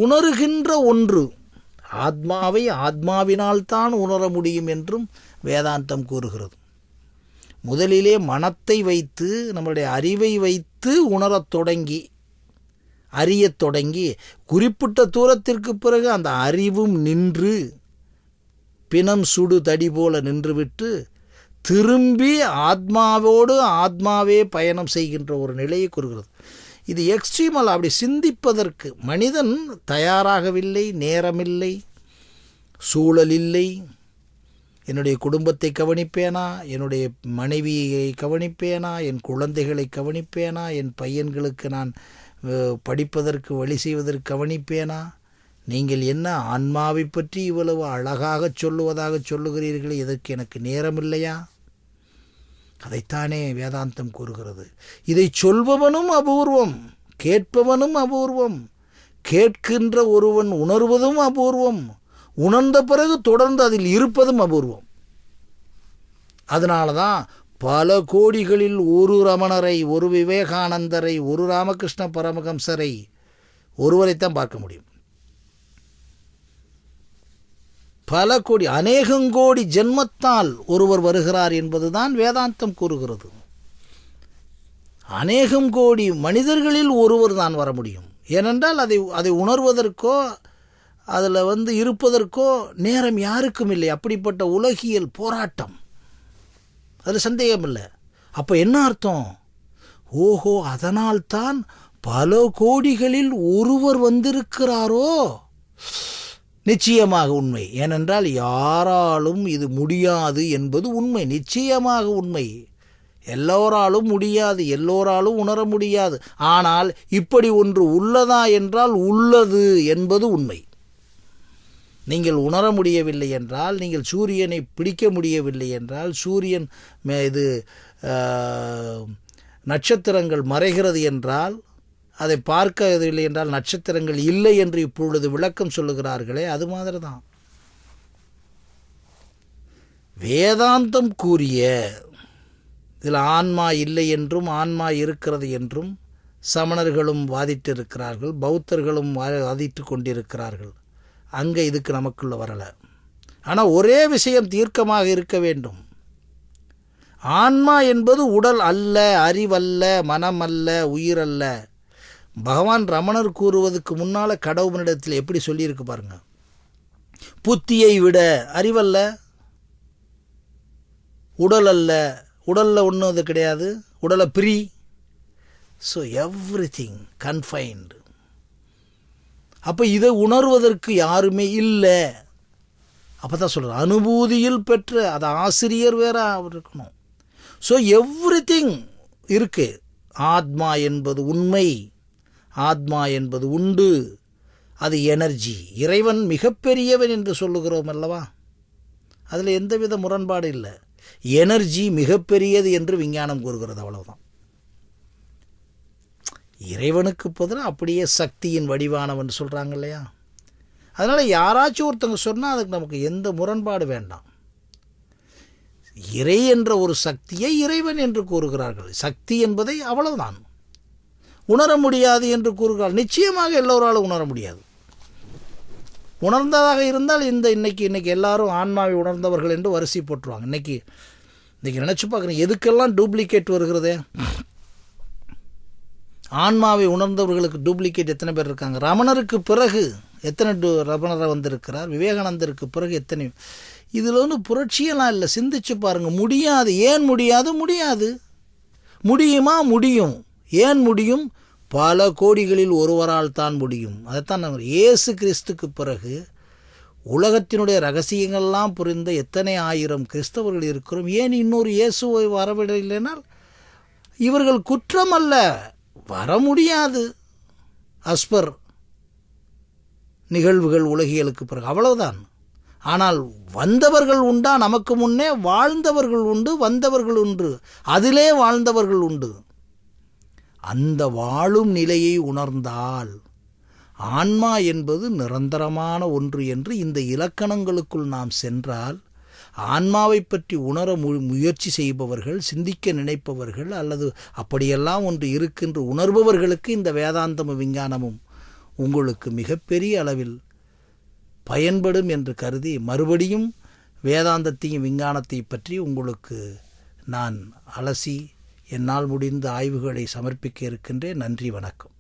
உணர்கின்ற ஒன்று. ஆத்மாவை ஆத்மாவினால்தான் உணர முடியும் என்றும் வேதாந்தம் கூறுகிறது. முதலிலே மனத்தை வைத்து நம்மளுடைய அறிவை வைத்து உணரத் தொடங்கி அறியத் தொடங்கி குறிப்பிட்ட தூரத்திற்கு பிறகு அந்த அறிவும் நின்று பிணம் சுடு தடி போல நின்றுவிட்டு திரும்பி ஆத்மாவோடு ஆத்மாவே பயணம் செய்கின்ற ஒரு நிலையை கூறுகிறது. இது எக்ஸ்ட்ரீமல். அப்படி சிந்திப்பதற்கு மனிதன் தயாராகவில்லை, நேரமில்லை, சூழலில்லை. என்னுடைய குடும்பத்தை கவனிப்பேனா, என்னுடைய மனைவியை கவனிப்பேனா, என் குழந்தைகளை கவனிப்பேனா, என் பையன்களுக்கு நான் படிப்பதற்கு வழி செய்வதற்கு கவனிப்பேனா? நீங்கள் என்ன ஆன்மாவை பற்றி இவ்வளவு அழகாக சொல்லுவதாக சொல்லுகிறீர்களே, இதற்கு எனக்கு நேரமில்லையா? அதைத்தானே வேதாந்தம் கூறுகிறது. இதை சொல்பவனும் அபூர்வம், கேட்பவனும் அபூர்வம், கேட்கின்ற ஒருவன் உணர்வதும் அபூர்வம், உணர்ந்த பிறகு தொடர்ந்து அதில் இருப்பதும் அபூர்வம். அதனால தான் பல கோடிகளில் ஒரு ரமணரை, ஒரு விவேகானந்தரை, ஒரு ராமகிருஷ்ண பரமஹம்சரை, ஒருவரைத்தான் பார்க்க முடியும். பல கோடி, அநேகங்கோடி ஜென்மத்தால் ஒருவர் வருகிறார் என்பதுதான் வேதாந்தம் கூறுகிறது. அநேகம் கோடி மனிதர்களில் ஒருவர் தான் வர முடியும். ஏனென்றால் அதை உணர்வதற்கோ அதில் இருப்பதற்கோ நேரம் யாருக்கும் இல்லை. அப்படிப்பட்ட உலகியல் போராட்டம், அதில் சந்தேகம் இல்லை. அப்போ என்ன அர்த்தம்? ஓஹோ, அதனால்தான் பல கோடிகளில் ஒருவர் வந்திருக்கிறாரோ? நிச்சயமாக உண்மை. ஏனென்றால் யாராலும் இது முடியாது என்பது உண்மை, நிச்சயமாக உண்மை. எல்லோராலும் முடியாது, எல்லோராலும் உணர முடியாது. ஆனால் இப்படி ஒன்று உள்ளதா என்றால் உள்ளது என்பது உண்மை. நீங்கள் உணர முடியவில்லை என்றால், நீங்கள் சூரியனை பிடிக்க முடியவில்லை என்றால், சூரியன் இது நட்சத்திரங்கள் மறைகிறது என்றால், அதை பார்க்கவில்லை என்றால் நட்சத்திரங்கள் இல்லை என்று இப்பொழுது விளக்கம் சொல்லுகிறார்களே, அது மாதிரி தான் வேதாந்தம் கூறிய இதில் ஆன்மா இல்லை என்றும் ஆன்மா இருக்கிறது என்றும் சமணர்களும் வாதிட்டிருக்கிறார்கள், பௌத்தர்களும் வாதிட்டு கொண்டிருக்கிறார்கள். அங்கே இதுக்கு நமக்குள்ள வரலை. ஆனால் ஒரே விஷயம் தீர்க்கமாக இருக்க வேண்டும். ஆன்மா என்பது உடல் அல்ல, அறிவல்ல, மனம் அல்ல, உயிர் அல்ல. பகவான் ரமணர் கூறுவதற்கு முன்னால் கடவுளிடத்தில் எப்படி சொல்லியிருக்கு பாருங்க. புத்தியை விட அறிவல்ல, உடல் அல்ல, உடலில் ஒன்றும் அது கிடையாது, உடலை பிரி. So everything confined. அப்போ இதை உணர்வதற்கு யாருமே இல்லை. அப்போ தான் சொல்கிறேன், அனுபூதியில் பெற்ற அது ஆசிரியர் வேற அவர் இருக்கணும். ஸோ எவ்ரிதிங் இருக்கு. ஆத்மா என்பது உண்மை, ஆத்மா என்பது உண்டு, அது எனர்ஜி. இறைவன் மிகப்பெரியவன் என்று சொல்லுகிறோம் அல்லவா, அதில் எந்தவித முரண்பாடு இல்லை. எனர்ஜி மிகப்பெரியது என்று விஞ்ஞானம் கூறுகிறது, அவ்வளவுதான். இறைவனுக்கு பதிலாக அப்படியே சக்தியின் வடிவானவன் சொல்கிறாங்க இல்லையா. அதனால் யாராச்சும் ஒருத்தங்க சொன்னால் அதுக்கு நமக்கு எந்த முரண்பாடு வேண்டாம். இறை என்ற ஒரு சக்தியை இறைவன் என்று கூறுகிறார்கள். சக்தி என்பதை அவ்வளவுதான். உணர முடியாது என்று கூறுகிறார்கள். நிச்சயமாக எல்லோராலும் உணர முடியாது. உணர்ந்ததாக இருந்தால் இன்னைக்கு எல்லாரும் ஆன்மாவை உணர்ந்தவர்கள் என்று வரிசை போட்டுருவாங்க. இன்றைக்கி நினச்சி பார்க்குறேன், எதுக்கெல்லாம் டூப்ளிகேட் வருகிறதே. ஆன்மாவை உணர்ந்தவர்களுக்கு டூப்ளிகேட் எத்தனை பேர் இருக்காங்க? ரமணருக்கு பிறகு எத்தனை ரமணரை வந்திருக்கிறார், விவேகானந்தருக்கு பிறகு எத்தனை. இதில் புரட்சியெல்லாம் இல்லை. சிந்திச்சு பாருங்கள். முடியாது. ஏன் முடியாது? முடியாது. முடியுமா? முடியும். ஏன் முடியும்? பல கோடிகளில் ஒருவரால் தான் முடியும். அதைத்தான் நாங்கள் இயேசு கிறிஸ்துக்கு பிறகு உலகத்தினுடைய ரகசியங்கள்லாம் புரிந்த எத்தனை ஆயிரம் கிறிஸ்தவர்கள் இருக்கிறோம். ஏன் இன்னொரு இயேசுவை வரவில்லைனால் இவர்கள் குற்றம் அல்ல, வர முடியாது. அஸ்பர் நிகழ்வுகள் உலகியலுக்கு பிறகு அவ்வளவுதான். ஆனால் வந்தவர்கள் உண்டா? நமக்கு முன்னே வாழ்ந்தவர்கள் உண்டு, வந்தவர்கள் உண்டு, அதிலே வாழ்ந்தவர்கள் உண்டு. அந்த வாழும் நிலையை உணர்ந்தால் ஆன்மா என்பது நிரந்தரமான ஒன்று என்று இந்த இலக்கணங்களுக்குள் நாம் சென்றால், ஆன்மாவை பற்றி உணர முயற்சி செய்பவர்கள், சிந்திக்க நினைப்பவர்கள், அல்லது அப்படியெல்லாம் ஒன்று இருக்கின்ற உணர்பவர்களுக்கு இந்த வேதாந்தமும் விஞ்ஞானமும் உங்களுக்கு மிகப்பெரிய அளவில் பயன்படும் என்று கருதி மறுபடியும் வேதாந்தத்தையும் விஞ்ஞானத்தையும் பற்றி உங்களுக்கு நான் அலசி என்னால் முடிந்த ஆய்வுகளை சமர்ப்பிக்க இருக்கின்றேன். நன்றி, வணக்கம்.